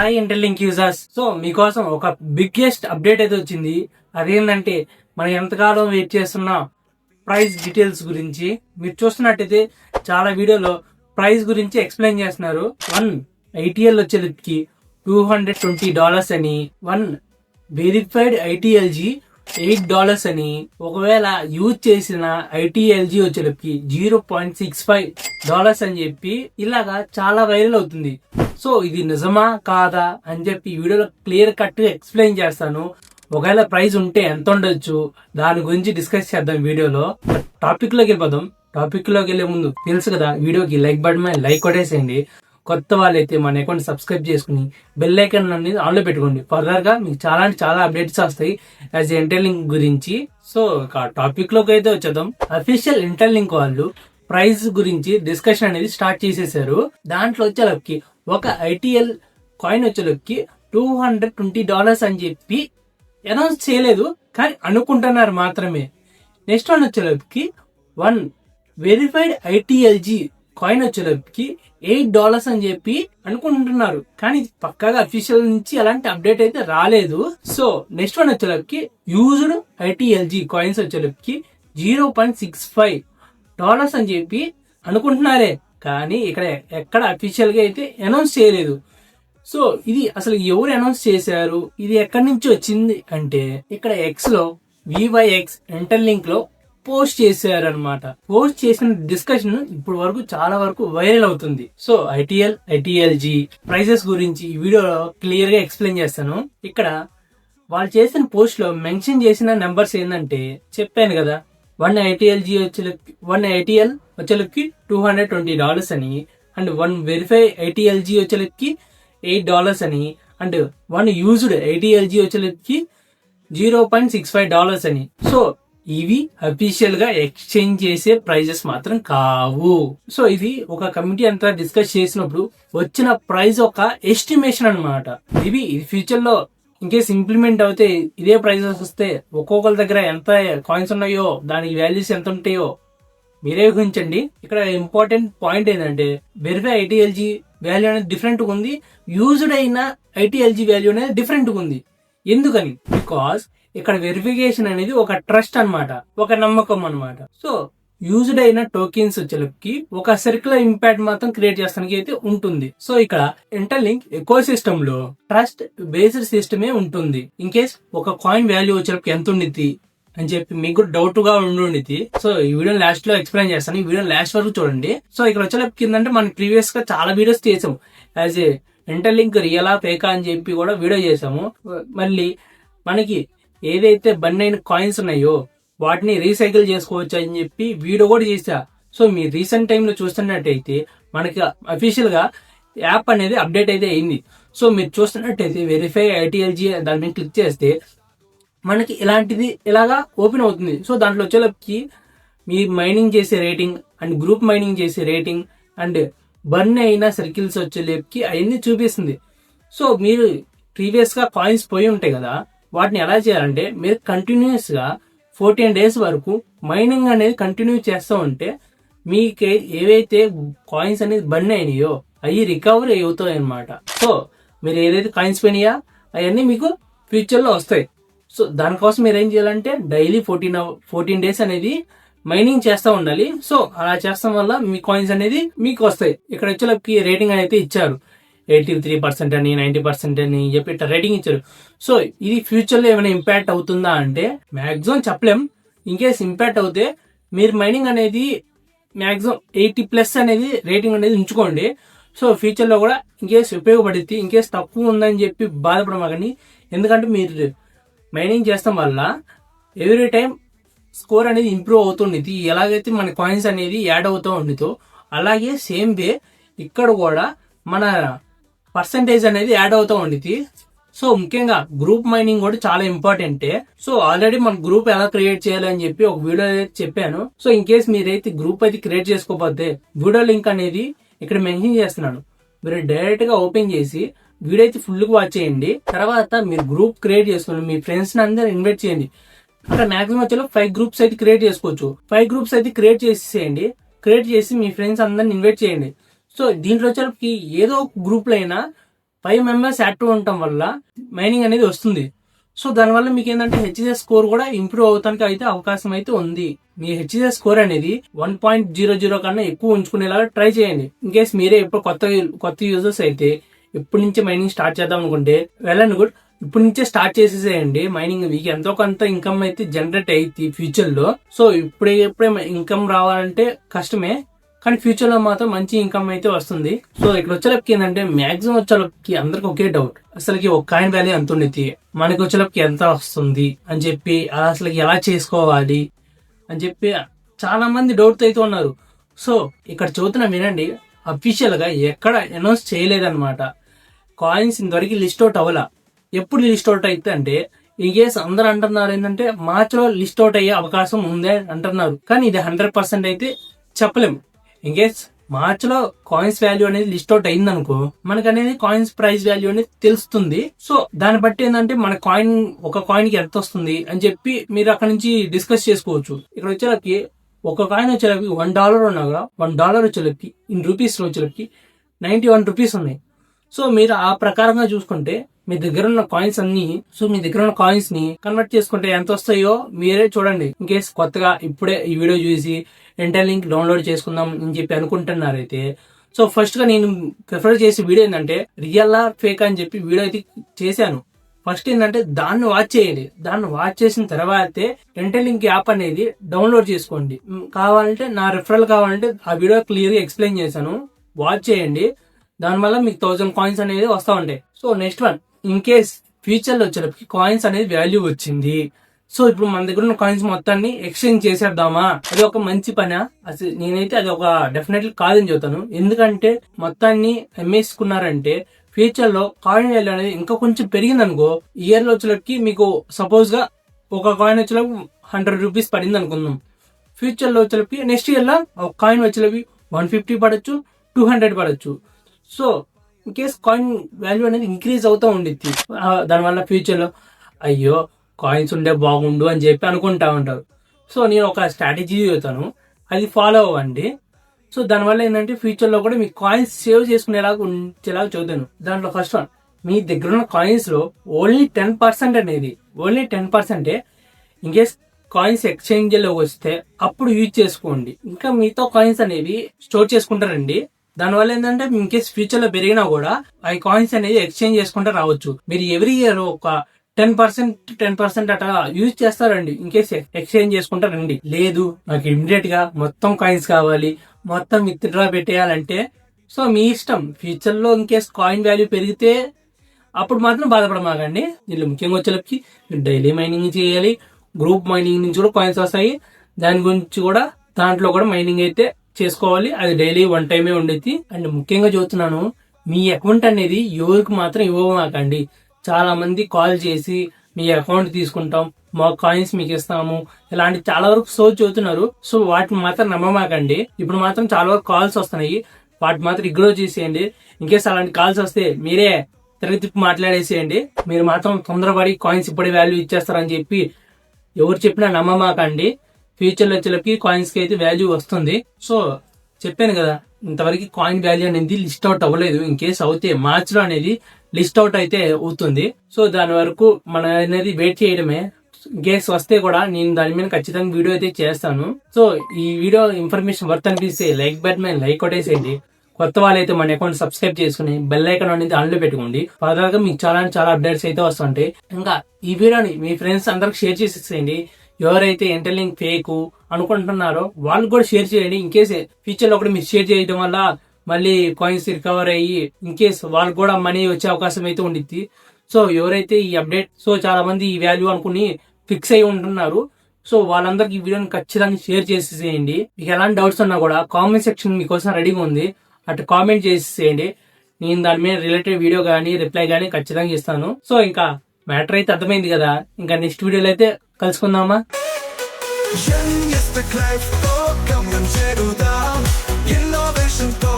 Hi interlink users. So మీకోసం ఒక biggest update అయితే వచ్చింది. అదేంటంటే మనం ఎంతకాలం వెయిట్ చేస్తున్న ప్రైస్ డీటెయిల్స్ గురించి. మీరు చూస్తున్నట్టయితే చాలా వీడియోలో ప్రైస్ గురించి ఎక్స్ప్లెయిన్ చేస్తున్నారు. వన్ ఐటీఎల్ వచ్చేకి $220 అని, వన్ వెరిఫైడ్ ఐటీఎల్జీ $8 అని, ఒకవేళ యూజ్ చేసిన ఐటీఎల్జీ వచ్చేటప్పటికి $0.65 అని చెప్పి ఇలాగా చాలా వైరల్ అవుతుంది. సో ఇది నిజమా కాదా అని చెప్పి వీడియోలో క్లియర్ కట్ ఎక్స్ప్లెయిన్ చేస్తాను. ఒకవేళ ప్రైస్ ఉంటే ఎంత ఉండొచ్చు దాని గురించి డిస్కస్ చేద్దాం వీడియోలో. టాపిక్ లోకి వెళ్ళిపోదాం. టాపిక్ లోకి వెళ్లే ముందు తెలుసు కదా, వీడియోకి లైక్ బటన్ మీద లైక్ కొట్టేసేయండి. కొత్త వాళ్ళైతే మన అకౌంట్ సబ్స్క్రైబ్ చేసుకుని బెల్ ఐకాన్ అనేది ఆన్ లో పెట్టుకోండి. ఫర్దర్ గా మీకు చాలా అప్డేట్స్ వస్తాయి యాజ్ ఇంటర్లింక్ గురించి. సో టాపిక్ లోకి అయితే వచ్చేద్దాం. అఫీషియల్ ఇంటర్లింక్ వాళ్ళు ప్రైస్ గురించి డిస్కషన్ అనేది స్టార్ట్ చేసేసారు. దాంట్లో వచ్చేలోకి ఒక ఐటీఎల్ కాయిన్ వచ్చేలోకి $220 అని చెప్పి అనౌన్స్ చేయలేదు, కానీ అనుకుంటున్నారు మాత్రమే. నెక్స్ట్ వన్ వచ్చేలోకి వన్ వెరిఫైడ్ ఐటీఎల్జీ కాయిన్ వచ్చేలోకి $8 అని చెప్పి అనుకుంటున్నారు, కానీ పక్కాగా అఫీషియల్ నుంచి అలాంటి అప్డేట్ అయితే రాలేదు. సో నెక్స్ట్ వన్ వచ్చేలోకి యూజ్డ్ ఐటీఎల్జీ కాయిన్స్ వచ్చేలోకి $0.65 అని చెప్పి అనుకుంటున్నారే, కానీ ఇక్కడ ఎక్కడ అఫీషియల్ గా అయితే అనౌన్స్ చేయలేదు. సో ఇది అసలు ఎవరు అనౌన్స్ చేశారు, ఇది ఎక్కడి నుంచి వచ్చింది అంటే ఇక్కడ ఎక్స్ లో VYX ఇంటర్లింక్ లో పోస్ట్ చేశారు అనమాట. పోస్ట్ చేసిన డిస్కషన్ ఇప్పుడు వరకు చాలా వరకు వైరల్ అవుతుంది. సో ఐటీఎల్జీ ప్రైసెస్ గురించి ఈ వీడియోలో క్లియర్ గా ఎక్స్ప్లెయిన్ చేస్తాను. ఇక్కడ వాళ్ళు చేసిన పోస్ట్ లో మెన్షన్ చేసిన నెంబర్స్ ఏంటంటే చెప్పాను కదా, వన్ ఐటీఎల్ వచ్చేలకి $220 అని, అండ్ వన్ వెరిఫై ఐటీఎల్జీ వచ్చేలకి $8 అని, అండ్ వన్ యూజ్డ్ ఐటీఎల్జీ వచ్చేలకి $0.65 అని. సో ఇవి అఫీషియల్ గా ఎక్స్చేంజ్ చేసే ప్రైజెస్ మాత్రం కావు. సో ఇది ఒక కమిటీ అంతా డిస్కస్ చేసినప్పుడు వచ్చిన ప్రైస్ ఒక ఎస్టిమేషన్ అనమాట. ఇది ఫ్యూచర్ లో ఇన్కేస్ ఇంప్లిమెంట్ అవుతే ఇదే ప్రైజెస్ వస్తే ఒక్కొక్కరి దగ్గర ఎంత కాయిన్స్ ఉన్నాయో దానికి వాల్యూస్ ఎంత ఉంటాయో మీరే ఊహించండి. ఇక్కడ ఇంపార్టెంట్ పాయింట్ ఏంటంటే వెరిఫై ఐటీఎల్జీ వాల్యూ అనేది డిఫరెంట్ గా ఉంది, యూజ్డ్ అయిన ఐటీఎల్జీ వాల్యూ అనేది డిఫరెంట్ గా ఉంది. ఎందుకని? బికాస్ ఇక్కడ వెరిఫికేషన్ అనేది ఒక ట్రస్ట్ అన్నమాట, ఒక నమ్మకం అన్నమాట. సో యూజ్డ్ అయిన టోకెన్స్ వచ్చేకి ఒక సర్క్యులర్ ఇంపాక్ట్ మాత్రం క్రియేట్ చేస్తానికి అయితే ఉంటుంది. సో ఇక్కడ ఇంటర్లింక్ ఎకో సిస్టమ్ లో ట్రస్ట్ బేస్డ్ సిస్టమే ఉంటుంది. ఇన్ కేస్ ఒక కాయిన్ వాల్యూ వచ్చేకి ఎంత ఉండిద్ది అని చెప్పి మీకు డౌట్ గా ఉండి, సో ఈ వీడియో లాస్ట్ లో ఎక్స్ప్లెయిన్ చేస్తాను. ఈ వీడియో లాస్ట్ వరకు చూడండి. సో ఇక్కడ వచ్చేలోకి కిందంటే మనం ప్రీవియస్ గా చాలా వీడియోస్ చేసాము. యాజ్ ఏ ఇంటర్లింక్ రియలా ఫేకా అని చెప్పి కూడా వీడియో చేసాము. మళ్ళీ మనకి ఏదైతే బన్ అయిన కాయిన్స్ ఉన్నాయో వాటిని రీసైకిల్ చేసుకోవచ్చు అని చెప్పి వీడియో కూడా చేసా. సో మీ రీసెంట్ టైంలో చూస్తున్నట్టయితే మనకి అఫీషియల్ గా యాప్ అనేది అప్డేట్ అయితే అయింది. సో మీరు చూస్తున్నట్టయితే వెరిఫై ఐటీఎల్జీ దాని మీద క్లిక్ చేస్తే మనకి ఇలాంటిది ఇలాగా ఓపెన్ అవుతుంది. సో దాంట్లో వచ్చేలోకి మీ మైనింగ్ చేసే రేటింగ్ అండ్ గ్రూప్ మైనింగ్ చేసే రేటింగ్ అండ్ బర్న్ అయిన సర్కిల్స్ వచ్చేలోకి అవన్నీ చూపిస్తుంది. సో మీరు ప్రీవియస్ గా కాయిన్స్ పోయి ఉంటాయి కదా, వాటిని ఎలా చేయాలంటే మీరు కంటిన్యూస్ గా 14 days వరకు మైనింగ్ అనేది కంటిన్యూ చేస్తూ ఉంటే మీకు ఏవైతే కాయిన్స్ అనేది బర్న్ అయినాయో అవి రికవరీ అవుతాయి అనమాట. సో మీరు ఏదైతే కాయిన్స్ పోయినాయా అవన్నీ మీకు ఫ్యూచర్ లో వస్తాయి. సో దానికోసం మీరు ఏం చేయాలంటే డైలీ 14 days అనేది మైనింగ్ చేస్తూ ఉండాలి. సో అలా చేస్తాం వల్ల మీ కాయిన్స్ అనేది మీకు వస్తాయి. ఇక్కడ వచ్చేలోకి రేటింగ్ అయితే ఇచ్చారు, 83% అని 90% అని చెప్పి ఇట్లా రేటింగ్ ఇచ్చారు. సో ఇది ఫ్యూచర్ లో ఏమైనా ఇంపాక్ట్ అవుతుందా అంటే మాక్సిమం చెప్పలేం. ఇన్కేస్ ఇంపాక్ట్ అవుతే మీరు మైనింగ్ అనేది మాక్సిమం 80+ అనేది రేటింగ్ అనేది ఉంచుకోండి. సో ఫ్యూచర్ లో కూడా ఇన్కేస్ ఉపయోగపడుద్ది. ఇన్కేస్ తక్కువ ఉందని చెప్పి బాధపడమాకండి, ఎందుకంటే మీరు మైనింగ్ చేస్తాం వల్ల ఎవ్రీ టైం స్కోర్ అనేది ఇంప్రూవ్ అవుతుండేది. ఎలాగైతే మన కాయిన్స్ అనేది యాడ్ అవుతూ ఉండేదో అలాగే సేమ్ వే ఇక్కడ కూడా మన పర్సంటేజ్ అనేది యాడ్ అవుతూ ఉండేది. సో ముఖ్యంగా గ్రూప్ మైనింగ్ కూడా చాలా ఇంపార్టెంటే. సో ఆల్రెడీ మన గ్రూప్ ఎలా క్రియేట్ చేయాలని చెప్పి ఒక వీడియో అయితే చెప్పాను. సో ఇన్ కేస్ మీరైతే గ్రూప్ అయితే క్రియేట్ చేసుకోకపోతే వీడియో లింక్ అనేది ఇక్కడ మెన్షన్ చేస్తున్నాను. మీరు డైరెక్ట్ గా ఓపెన్ చేసి వీడియో అయితే ఫుల్ గా వాచ్ చేయండి. తర్వాత మీరు గ్రూప్ క్రియేట్ చేసుకుని మీ ఫ్రెండ్స్ ని అందరూ ఇన్వైట్ చేయండి. అక్కడ మాక్సిమం వచ్చేలో 5 groups అయితే క్రియేట్ చేసుకోవచ్చు. 5 groups అయితే క్రియేట్ చేసేయండి. క్రియేట్ చేసి మీ ఫ్రెండ్స్ అందరిని ఇన్వైట్ చేయండి. సో దీంట్లో వచ్చేసరికి ఏదో ఒక గ్రూప్ లో అయినా 5 మెంబర్స్ యాక్టివ్ ఉండటం వల్ల మైనింగ్ అనేది వస్తుంది. సో దానివల్ల మీకు ఏంటంటే హెచ్సిఎస్ స్కోర్ కూడా ఇంప్రూవ్ అవడానికి అయితే అవకాశం అయితే ఉంది. మీ హెచ్సిఎస్ స్కోర్ అనేది 1.00 కన్నా ఎక్కువ ఉంచుకునేలాగా ట్రై చేయండి. ఇన్ కేస్ మీరే ఇప్పుడు కొత్త యూజర్స్ అయితే ఇప్పటి నుంచి మైనింగ్ స్టార్ట్ చేద్దాం అనుకుంటే వెళ్ళండి గుడ్, ఇప్పటి నుంచే స్టార్ట్ చేసేసేయండి మైనింగ్. మీకు ఎంతో కొంత ఇన్కమ్ అయితే జనరేట్ అయ్యి ఫ్యూచర్ లో. సో ఇప్పుడే ఇన్కమ్ రావాలంటే కష్టమే, కానీ ఫ్యూచర్ లో మాత్రం మంచి ఇన్కమ్ అయితే వస్తుంది. సో ఇక్కడ వచ్చేలోకి ఏంటంటే మాక్సిమం వచ్చేలోకి అందరికి ఒకే డౌట్, అసలుకి ఒక కాయిన్ వాల్యూ ఎంత ఉండేది, మనకి వచ్చేలోకి ఎంత వస్తుంది అని చెప్పి, అసలు ఎలా చేసుకోవాలి అని చెప్పి చాలా మంది డౌట్ అయితే ఉన్నారు. సో ఇక్కడ చదువుతున్నా వినండి, అఫీషియల్ గా ఎక్కడ అనౌన్స్ చేయలేదన్నమాట. కాయిన్స్ ఇంతవరకు లిస్ట్ అవుట్ అవ్వాల. ఎప్పుడు లిస్ట్ అవుట్ అయితే అంటే ఇన్ కేస్ అందరు అంటున్నారు ఏంటంటే మార్చ్ లో లిస్ట్ అవుట్ అయ్యే అవకాశం ఉందే అంటున్నారు, కానీ ఇది 100% అయితే చెప్పలేము. ఇన్ కేస్ మార్చ్ లో కాయిన్స్ వాల్యూ అనేది లిస్ట్ అవుట్ అయింది అనుకో, మనకు అనేది కాయిన్స్ ప్రైస్ వాల్యూ అనేది తెలుస్తుంది. సో దాన్ని బట్టి ఏంటంటే మన కాయిన్ ఒక కాయిన్ కి ఎంత వస్తుంది అని చెప్పి మీరు అక్కడ నుంచి డిస్కస్ చేసుకోవచ్చు. ఇక్కడ వచ్చేలకి ఒక కాయిన్ వచ్చేలకి $1 ఉన్నాగా $1 వచ్చేలకి ఇన్ రూపీస్ లో వచ్చేలకి 91 రూపీస్ ఉన్నాయి. సో మీరు ఆ ప్రకారంగా చూసుకుంటే మీ దగ్గర ఉన్న కాయిన్స్ మీ దగ్గర ఉన్న కాయిన్స్ ని కన్వర్ట్ చేసుకుంటే ఎంత వస్తాయో మీరే చూడండి. ఇన్ కేస్ కొత్తగా ఇప్పుడే ఈ వీడియో చూసి ఇంటర్లింక్ డౌన్లోడ్ చేసుకుందాం అని చెప్పి అనుకుంటున్నారైతే, సో ఫస్ట్ గా నేను ప్రిఫర్ చేసే వీడియో ఏంటంటే రియల్ ఆర్ ఫేక్ అని చెప్పి వీడియో అయితే చేశాను. ఫస్ట్ ఏంటంటే దాన్ని వాచ్ చేయండి. దాన్ని వాచ్ చేసిన తర్వాతే ఇంటర్లింక్ యాప్ అనేది డౌన్లోడ్ చేసుకోండి. కావాలంటే నా రిఫరల్ కావాలంటే ఆ వీడియో క్లియర్ గా ఎక్స్ప్లెయిన్ చేశాను, వాచ్ చేయండి. దానివల్ల మీకు 1000 కాయిన్స్ అనేది వస్తా ఉంటాయి. So next one, in case future లో వచ్చేటప్పటికి కాయిన్స్ అనేది వాల్యూ వచ్చింది. సో ఇప్పుడు మన దగ్గర ఉన్న కాయిన్స్ మొత్తాన్ని ఎక్స్చేంజ్ చేసేద్దామా, అది ఒక మంచి పనా? అసలు నేనైతే అది ఒక డెఫినెట్లీ కాదని చెబుతాను. ఎందుకంటే మొత్తాన్ని అమ్మేసుకున్నారంటే ఫ్యూచర్ లో కాయిన్ వాల్యూ అనేది ఇంకా కొంచెం పెరిగింది అనుకో, ఇయర్ లో వచ్చేటప్పటికి మీకు సపోజ్ గా ఒక కాయిన్ వచ్చేటప్పుడు 100 రూపీస్ పడింది అనుకుందాం. ఫ్యూచర్ లో వచ్చేటప్పటికి నెక్స్ట్ ఇయర్ లో ఒక కాయిన్ వచ్చేటప్పటికి 150 పడచ్చు, 200 పడచ్చు. So in case coin value అనేది ఇంక్రీజ్ అవుతూ ఉండిద్ది. దానివల్ల ఫ్యూచర్ లో అయ్యో కాయిన్స్ ఉండే బాగుండు అని చెప్పి అనుకుంటా ఉంటారు. సో నేను ఒక స్ట్రాటజీ చెబుతాను, అది ఫాలో అవ్వండి. సో దానివల్ల ఏంటంటే ఫ్యూచర్ లో కూడా మీ కాయిన్స్ సేవ్ చేసుకునేలాగా ఉంచేలాగా చదువుతాను. దాంట్లో ఫస్ట్ వన్, మీ దగ్గర ఉన్న కాయిన్స్ లో ఓన్లీ 10% అనేది, only 10% in case coins exchange లో వస్తే అప్పుడు యూజ్ చేసుకోండి. ఇంకా మిగతా కాయిన్స్ అనేవి స్టోర్ చేసుకుంటారండి. దానివల్ల ఏంటంటే ఇన్ కేస్ ఫ్యూచర్ లో పెరిగినా కూడా ఆ కాయిన్స్ అనేది ఎక్స్చేంజ్ చేసుకుంటే రావచ్చు. మీరు ఎవ్రీ ఇయర్ ఒక 10% అట్లా యూజ్ చేస్తారండి. ఇన్ కేస్ ఎక్స్చేంజ్ చేసుకుంటారండి. లేదు నాకు ఇమ్మీడియట్ గా మొత్తం కాయిన్స్ కావాలి, మొత్తం విత్డ్రా పెట్టేయాలంటే సో మీ ఇష్టం. ఫ్యూచర్ లో ఇన్ కేస్ కాయిన్ వాల్యూ పెరిగితే అప్పుడు మాత్రం బాధపడమాకండి. దీనిలో ముఖ్యంగా వచ్చేసరికి మీరు డైలీ మైనింగ్ చేయాలి, గ్రూప్ మైనింగ్ నుంచి కూడా కాయిన్స్ వస్తాయి. దాని గురించి కూడా దాంట్లో కూడా మైనింగ్ అయితే చేసుకోవాలి. అది డైలీ 1 టైమే ఉండేది. అండ్ ముఖ్యంగా చూస్తున్నాను, మీ అకౌంట్ అనేది ఎవరికి మాత్రం ఇవ్వమాకండి. చాలా మంది కాల్ చేసి మీ అకౌంట్ తీసుకుంటాం, మా కాయిన్స్ మీకు ఇస్తాము, ఇలాంటి చాలా వరకు సోచ్ చదువుతున్నారు. సో వాటిని మాత్రం నమ్మమాకండి. ఇప్పుడు మాత్రం చాలా వరకు కాల్స్ వస్తున్నాయి, వాటి మాత్రం ఇగ్నోర్ చేసేయండి. ఇంకేస్ అలాంటి కాల్స్ వస్తే మీరే తిరిగి తిప్పి మాట్లాడేసేయండి. మీరు మాత్రం తొందరపడి కాయిన్స్ ఇప్పుడే వాల్యూ ఇచ్చేస్తారని చెప్పి ఎవరు చెప్పినా నమ్మమాకండి. ఫ్యూచర్ లో వచ్చేలకి కాయిన్స్ కి అయితే వాల్యూ వస్తుంది. సో చెప్పాను కదా, ఇంతవరకు కాయిన్ వాల్యూ అనేది లిస్ట్ అవుట్ అవ్వలేదు. ఇన్ కేస్ అవుతే మార్చ్ లో అనేది లిస్ట్ అవుట్ అయితే అవుతుంది. సో దాని వరకు మనం అనేది వెయిట్ చేయడమే. కేస్ వస్తే కూడా నేను దాని మీద ఖచ్చితంగా వీడియో అయితే చేస్తాను. సో ఈ వీడియో ఇన్ఫర్మేషన్ వర్త్ అనిపిస్తే లైక్ బటన్ మీద లైక్ కొట్టేసేయండి. కొత్త వాళ్ళైతే మన అకౌంట్ సబ్స్క్రైబ్ చేసుకుని బెల్ ఐకాన్ అనేది ఆన్ లో పెట్టుకోండి. ఫర్దర్ గా మీకు చాలా అప్డేట్స్ అయితే వస్తుంటాయి. ఇంకా ఈ వీడియోని మీ ఫ్రెండ్స్ అందరికి షేర్ చేసేసేయండి. ఎవరైతే ఇంటర్లింక్ ఫేక్ అనుకుంటున్నారో వాళ్ళు కూడా షేర్ చేయండి. ఇన్ కేస్ ఫ్యూచర్ లో కూడా మీరు షేర్ చేయడం వల్ల మళ్ళీ కాయిన్స్ రికవర్ అయ్యి ఇన్ కేస్ వాళ్ళకి కూడా మనీ వచ్చే అవకాశం అయితే ఉండిద్ది. సో ఎవరైతే ఈ అప్డేట్, సో చాలా మంది ఈ వాల్యూ అనుకుని ఫిక్స్ అయి ఉంటున్నారు. సో వాళ్ళందరికి ఈ వీడియోని ఖచ్చితంగా షేర్ చేసేసేయండి. మీకు ఎలాంటి డౌట్స్ ఉన్నా కూడా కామెంట్ సెక్షన్ మీకోసం రెడీగా ఉంది, అటు కామెంట్ చేసేసేయండి. నేను దాని మీద రిలేటెడ్ వీడియో కానీ రిప్లై కానీ ఖచ్చితంగా ఇస్తాను. సో ఇంకా మ్యాటర్ అయితే అర్థమైంది కదా, ఇంకా నెక్స్ట్ వీడియోలో అయితే కలుసుకుందామా. Innovation to,